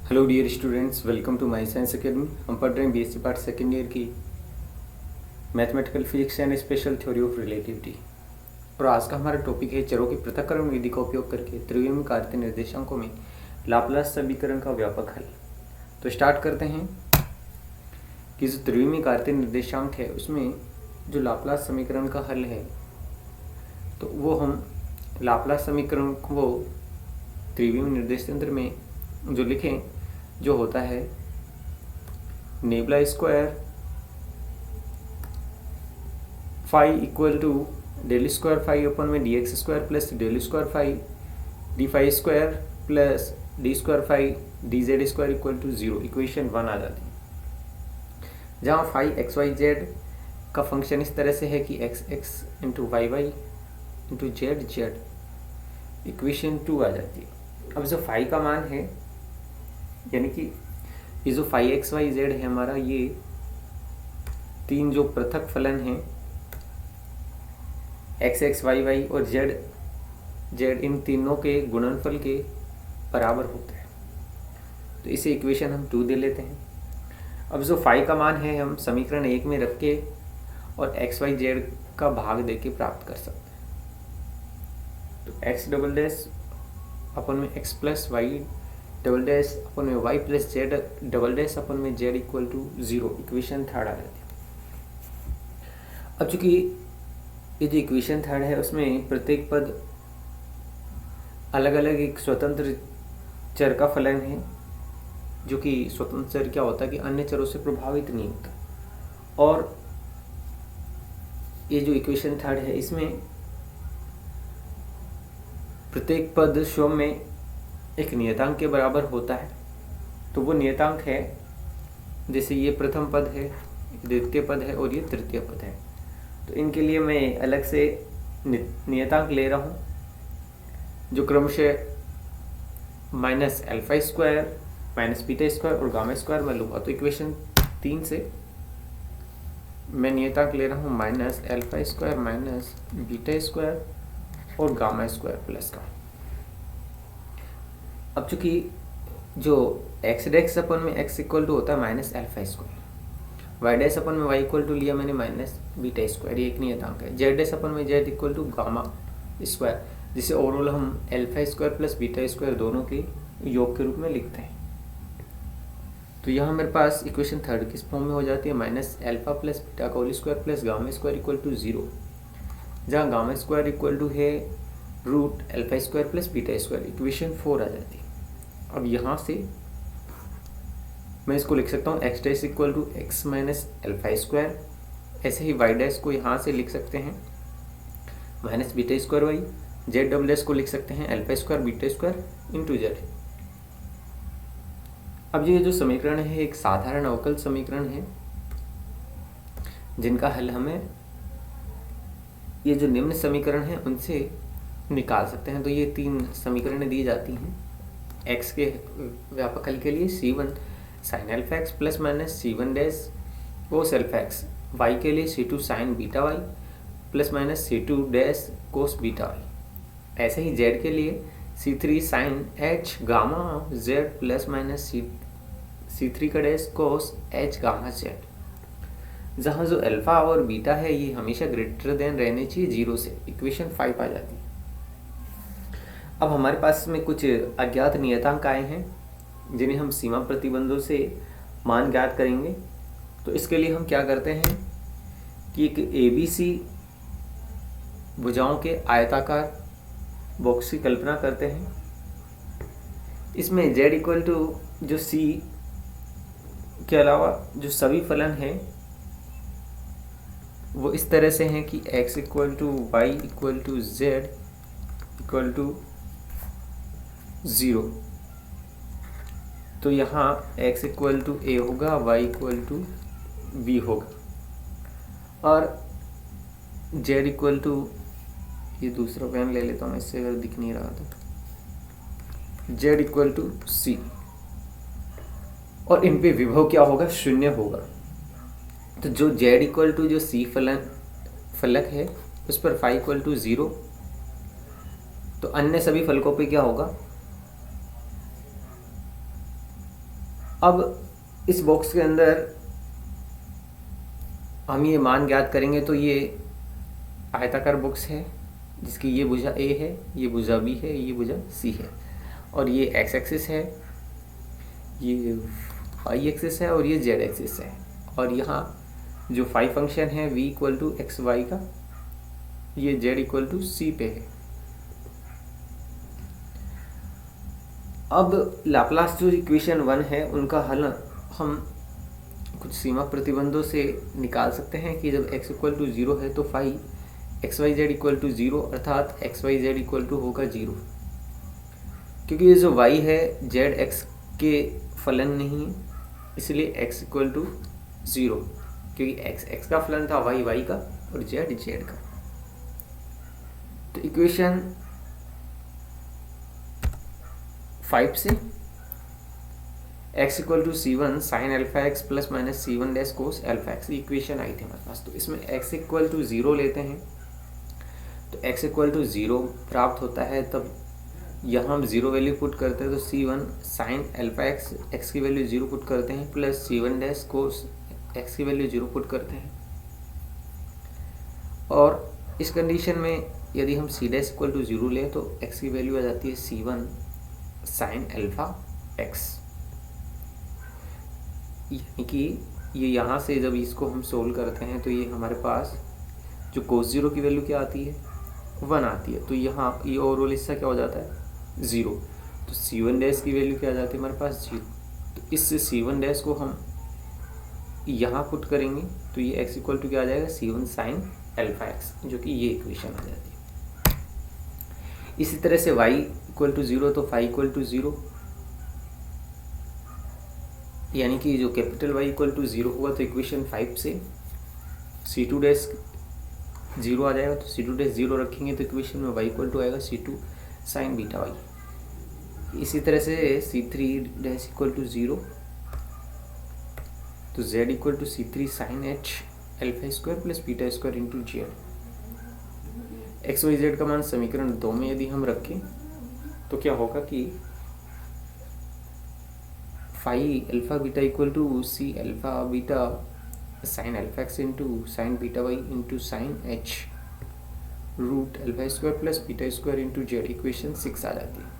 Hello dear students, welcome to my science academy. हम पढ़ रहे हैं बीएससी पार्ट सेकेंड ईयर की mathematical physics and special theory of relativity. और आज का हमारा टॉपिक है चरों की पृथक्करण विधि का उपयोग करके त्रिविमीय निर्देशांकों में लाप्लास समीकरण का व्यापक हल। तो स्टार्ट करते हैं कि जो त्रिविमीय निर्देशांक है उसमें जो लाप्लास समीकरण का हल है तो वो हम लाप्लास समीकरण को त्रिविमीय निर्देश तंत्र में जो लिखें जो होता है nabla square phi equal to del square phi upon में d x square plus del square phi d phi square plus d square phi d z square equal to 0। Equation 1 आ जाती है, जहाँ फाई एक्स वाई जेड का function इस तरह से है कि x x into y y into z z. Equation 2 आ जाती है। अब जो फाई का मान है यानी कि ये जो फाई एक्स वाई जेड है हमारा, ये तीन जो पृथक फलन हैं एक्स एक्स वाई वाई और जेड जेड, इन तीनों के गुणनफल के बराबर होते हैं। तो इसे इक्वेशन हम 2 दे लेते हैं। अब जो फाई का मान है हम समीकरण 1 में रख के और एक्स वाई जेड का भाग दे के प्राप्त कर सकते हैं। तो एक्स डबल डैश अपन में x plus y double dash अपन में y plus z double dash अपन में जेड इक्वल टू 0। इक्वेशन 3 आ जाती है। अब चूंकि ये जो इक्वेशन 3 है उसमें प्रत्येक पद अलग अलग एक स्वतंत्र चर का फलन है, जो कि स्वतंत्र चर क्या होता है कि अन्य चरों से प्रभावित नहीं होता। और ये जो इक्वेशन 3 है इसमें प्रत्येक पद स्वयं में एक नियतांक के बराबर होता है। तो वो नियतांक है, जैसे ये प्रथम पद है, द्वितीय पद है और ये तृतीय पद है। तो इनके लिए मैं अलग से नियतांक ले रहा हूँ जो क्रमशः minus alpha square minus beta square और गामा स्क्वायर में लूँगा। तो इक्वेशन 3 से मैं नियतांक ले रहा हूँ minus alpha square minus beta square और गामा स्क्वायर प्लस का। अब चूंकि जो एक्स डैश अपन में एक्स इक्वल टू होता है minus alpha square, y dash अपन में वाई इक्वल टू लिया मैंने माइनस बीटा स्क्वायर, ये एक नियतांक है। जेड डैश अपन में Z equal to gamma square, जिसे ओवरऑल हम alpha square plus beta square दोनों के योग के रूप में लिखते हैं। तो यहाँ मेरे पास इक्वेशन 3 किस फॉर्म में हो जाती है, माइनस अल्फा प्लस बीटा का whole square plus gamma square equal to 0, जहाँ गामा स्क्वायर इक्वल टू है root alpha square plus beta square. Equation 4 आ जाती है। अब यहाँ से मैं इसको लिख सकता हूँ X dash equal to X minus alpha square. ऐसे ही वाई डैश को यहाँ से लिख सकते हैं minus beta square Y. Z double dash को लिख सकते हैं alpha square beta square into Z. अब ये जो समीकरण है एक साधारण अवकल समीकरण है, जिनका हल हमें ये जो निम्न समीकरण है उनसे निकाल सकते हैं। तो ये 3 समीकरणें दी जाती हैं। एक्स के व्यापक हल के लिए C1 sine alpha x plus minus C1 dash cos alpha X, Y के लिए C2 sine beta Y plus minus C2 dash cos beta Y. ऐसे ही जेड के लिए C3 sine H gamma Z plus minus C3 का dash cos H gamma Z, जहाँ जो alpha और बीटा है ये हमेशा ग्रेटर देन रहने चाहिए 0 से। इक्वेशन 5 आ जाती है। अब हमारे पास में कुछ अज्ञात नियतांक आए हैं जिन्हें हम सीमा प्रतिबंधों से मान ज्ञात करेंगे। तो इसके लिए हम क्या करते हैं कि एक ABC भुजाओं के आयताकार बॉक्स की कल्पना करते हैं। इसमें Z इक्वल टू जो C के अलावा जो सभी फलन हैं वो इस तरह से हैं कि x equal to Y equal to Z equal to 0। तो यहाँ x इक्वल टू a होगा, y इक्वल टू b होगा और z इक्वल टू, ये दूसरा पेन ले लेता हूँ इससे अगर दिख नहीं रहा तो, z इक्वल टू c। और इन पे विभव क्या होगा, 0 होगा। तो जो z इक्वल टू जो c फलक है उस पर फाई इक्वल टू 0, तो अन्य सभी फलकों पे क्या होगा, अब इस बॉक्स के अंदर हम ये मान ज्ञात करेंगे, तो ये आयताकार बॉक्स है जिसकी ये भुजा ए है, ये भुजा बी है, ये भुजा सी है, और ये एक्स एक्सिस है, ये वाई एक्सिस है, और ये जेड एक्सिस है। और यहाँ जो फाई फंक्शन है v equal to X Y का, ये z इक्वल टू सी पे है। अब लाप्लास जो इक्वेशन 1 है उनका हल हम कुछ सीमा प्रतिबंधों से निकाल सकते हैं कि जब x इक्वल टू 0 है तो phi x y z equal to 0 अर्थात x y z equal to होगा 0, क्योंकि ये जो y है z x के फलन नहीं है, इसलिए x इक्वल टू 0, क्योंकि x x का फलन था, y y का, और z z का। तो इक्वेशन 5 से x equal to C1 sine alpha x plus minus C1 dash cos alpha x, equation आई थी हमारे पास। तो इसमें x इक्वल टू 0 लेते हैं, तो x इक्वल टू 0 प्राप्त होता है। तब यहाँ हम 0 वैल्यू पुट करते हैं, तो C1 sine alpha x, x की वैल्यू 0 पुट करते हैं, प्लस C1 डैश कोस x की वैल्यू 0 पुट करते हैं। और इस कंडीशन में यदि हम C डैश इक्वल टू 0 लें तो x की वैल्यू आ जाती है C1 साइन अल्फा एक्स, यानी कि ये यहाँ से जब इसको हम सोल्व करते हैं तो ये हमारे पास जो कोस 0 की वैल्यू क्या आती है 1 आती है। तो यहाँ ये ओवरऑल हिस्सा क्या हो जाता है 0, तो C1 डैश की वैल्यू क्या आ जाती है हमारे पास 0। तो इस C1 डैश को हम यहाँ पुट करेंगे तो ये x इक्वल टू क्या आ जाएगा C1 साइन अल्फा एक्स, जो कि ये इक्वेशन आ जाती है। इसी तरह से y इक्वल टू 0 तो फाई इक्वल टू 0, यानी कि जो कैपिटल Y इक्वल टू 0 हुआ तो इक्वेशन 5 से C2 डैश 0 आ जाएगा, तो C2 डैश 0 रखेंगे तो इक्वेशन में y इक्वल टू आएगा C2 साइन बीटा y। इसी तरह से C3 डैश इक्वल टू 0, तो z equal to C3 sine h alpha square plus beta square into z. X y z का मान समीकरण 2 में यदि हम रखें तो क्या होगा कि phi alpha beta equal to C alpha beta sine alpha x into sine beta y into sine h root alpha square plus beta square into z, equation 6 आ जाती है।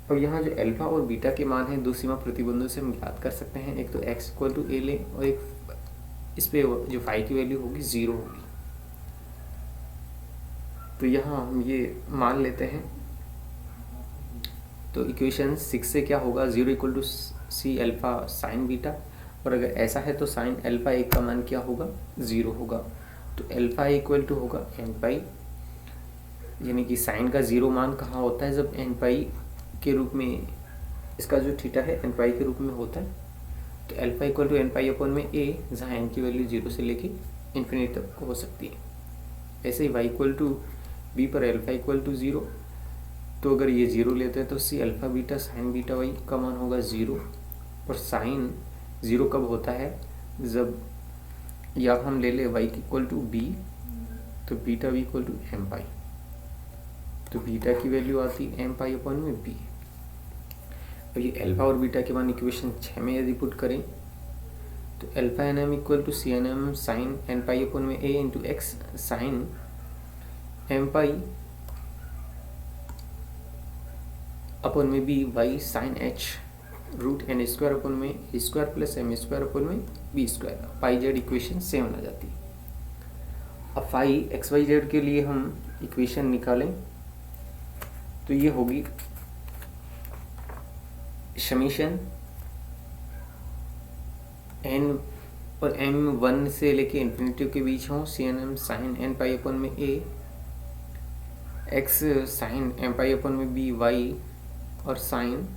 और यहाँ जो अल्फा और बीटा के मान हैं दो सीमा प्रतिबंधों से हम ज्ञात कर सकते हैं, एक तो x इक्वल टू ए लें और एक इस पे जो फाई की वैल्यू होगी 0 होगी। तो यहाँ हम ये मान लेते हैं, तो इक्वेशन 6 से क्या होगा 0 equal to C alpha sine beta, और अगर ऐसा है तो साइन अल्फा एक का मान क्या होगा 0 होगा। तो अल्फा इक्वल टू होगा एन पाई, यानी कि साइन का 0 मान कहाँ होता है जब एन पाई के रूप में, इसका जो थीटा है एन पाई के रूप में होता है। तो alpha equal to n pi upon में ए, जहाँ एन की वैल्यू 0 से लेके इन्फिनिटी तक हो सकती है। ऐसे ही वाई इक्वल टू बी पर अल्फा इक्वल टू 0, तो अगर ये 0 लेते हैं तो C alpha beta sine beta y का मान होगा 0, और साइन 0 कब होता है जब या हम ले ले वाई इक्वल टू बी, तो beta b equal to m pi, तो बीटा की वैल्यू आती है एम पाई अपॉन में बी। अब ये अल्फा और बीटा के मान इक्वेशन 6 में यदि पुट करें तो alpha n m equal to c n m sine n pi upon में a into x sine m pi upon में b y sine h root n square upon में a square plus m square upon में b square, pi z equation 7 आ जाती है। अब phi x y Z के लिए हम इक्वेशन निकालें तो ये होगी समीशन एन और एम 1 से लेके इन्फिनिटी के बीच हो, c n m sine n pi upon में a x sine m pi upon में बी वाई और sine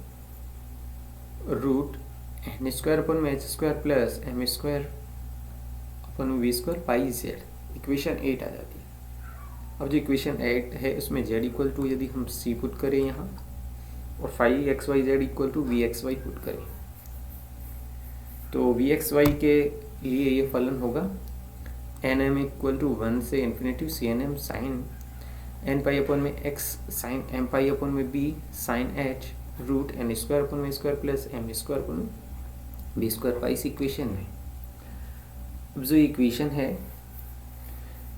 root n square upon में h square plus m square upon में b square pi z, equation 8 आ जाती है। अब जो इक्वेशन 8 है उसमें z इक्वल टू यदि हम c पुट करें यहाँ, और phi x y z equal to v x y put करें, तो वी एक्स वाई के लिए ये फलन होगा एन एम इक्वल टू 1 से infinity c n m sine n pi upon में x sine m pi upon में b sine h root n square upon में square plus m square upon में बी स्क्वायर पाई इस equation में। अब जो equation है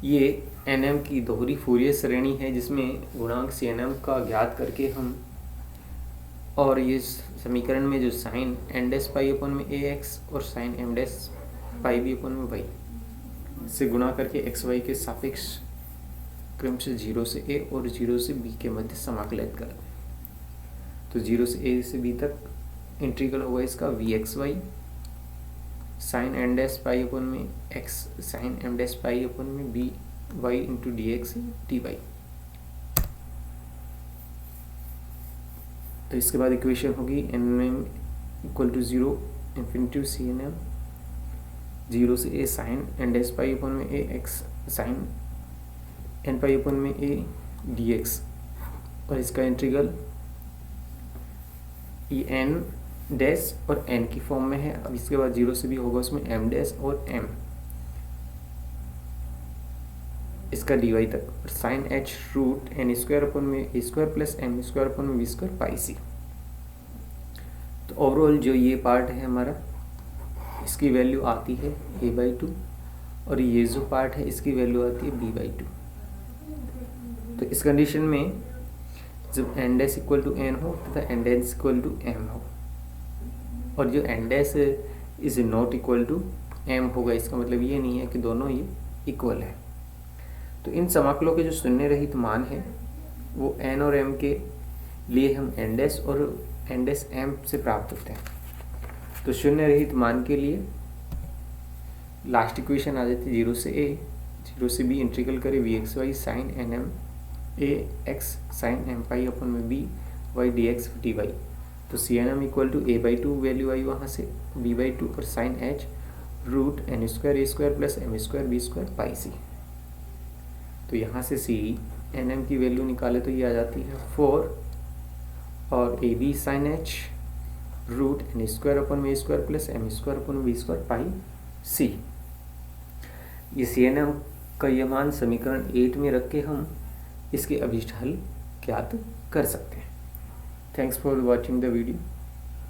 ये एन एम की दोहरी फूरियर श्रेणी है जिसमें गुणांक सी एन एम का ज्ञात करके हम और ये समीकरण में जो sine n dash pi upon में ए एक्स और sine m dash pi b upon में वाई से गुणा करके एक्स वाई के सापेक्ष क्रम से 0 से a और 0 से b के मध्य समाकलित कर। तो 0 से a से b तक इंटीग्रल होगा इसका v x y sine n dash pi upon में x sine m dash pi upon में b y into d x d y. तो इसके बाद इक्वेशन होगी n m equal to 0 infinity c n m 0 से a sine n dash pi upon में a x sine n pi upon में a d x और इसका integral e n dash और एन की फॉर्म में है। अब इसके बाद 0 से भी होगा उसमें एम डैश और एम इसका डी वाई तक और sine h root n square upon में a square plus m square upon में बी स्क्वायर पाई सी। तो ओवरऑल जो ये पार्ट है हमारा इसकी वैल्यू आती है a/2 और ये जो पार्ट है इसकी वैल्यू आती है b/2। तो इस कंडीशन में जब n dash equal to n हो तथा n dash equal to m हो और जो n dash is not equal to m होगा, इसका मतलब ये नहीं है कि दोनों ये इक्वल है। तो इन समाकलों के जो शून्य रहित मान है वो एन और एम के लिए हम एन डैश और एन डैश एम से प्राप्त होते हैं। तो शून्य रहित मान के लिए लास्ट इक्वेशन आ जाती है 0 से a 0 से b इंटीग्रल करें v x y sine n m a x sine m pi upon में b y d x d y. तो c n m equal to a/2 value आई वहाँ से b/2 और sine h root n square a square plus m square b square pi c. तो यहाँ से c n m की value निकाले तो ये आ जाती है 4 और a B sine h root n square upon में square plus m square upon में बी स्क्वायर पाई सी। ये सी एन एम का यह मान समीकरण 8 में रख के हम इसके अभीष्ट हल ज्ञात कर सकते हैं। Thanks for watching the video.